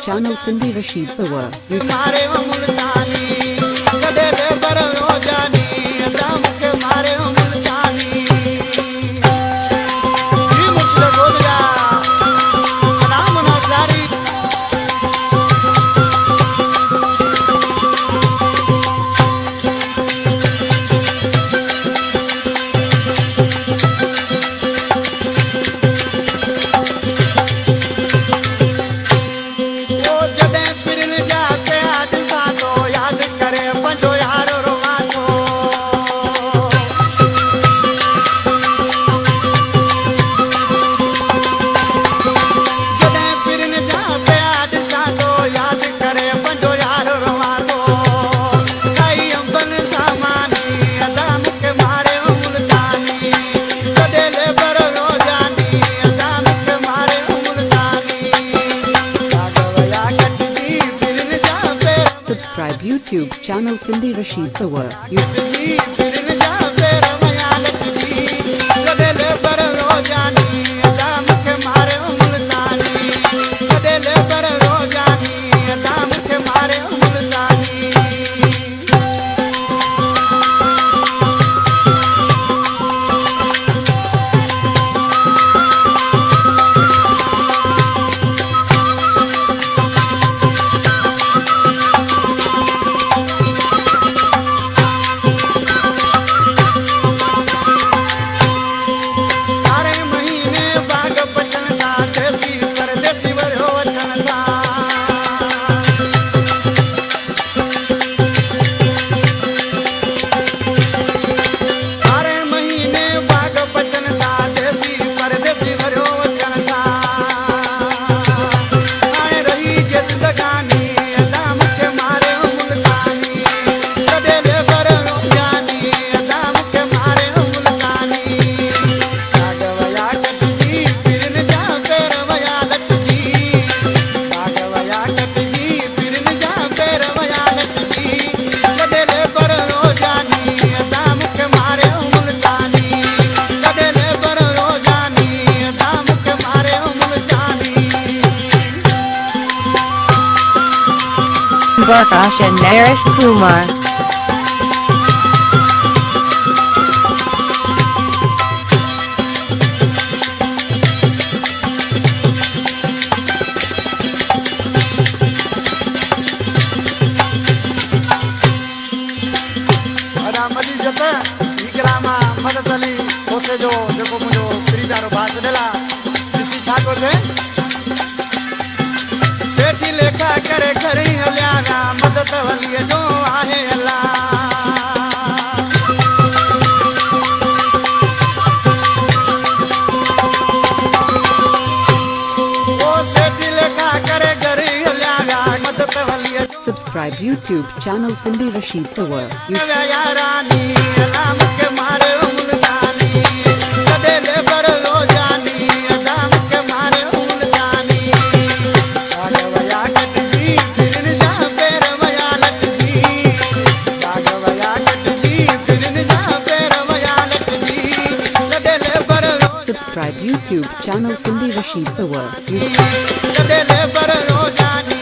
channel Sindhi Rashid Power. Subscribe YouTube channel Sindhi Rashid Power. Prakash and Naresh Kumar. मदद अली ओसे जो जेको मुझो pre प्यारो बात देला ऋषि ठाकुर दे सेठी लेखा करे खरी हलियाना मदद वलिए जो आहे अल्लाह ओ सेठी लेखा करे खरी हलियाना मदद वलिए Subscribe YouTube channel Sindhi Rashid Power. यारानी Ram के मारे मुल्तानी कदे ले पर लो जानी राम के मारे मुल्तानी भागवया कट जी फिरन जा पैर वया लट जी भागवया कट जी फिरन जा पैर वया लट जी कदे ले पर Subscribe YouTube channel Sindhi Rashid Power. कदे ले पर लो जानी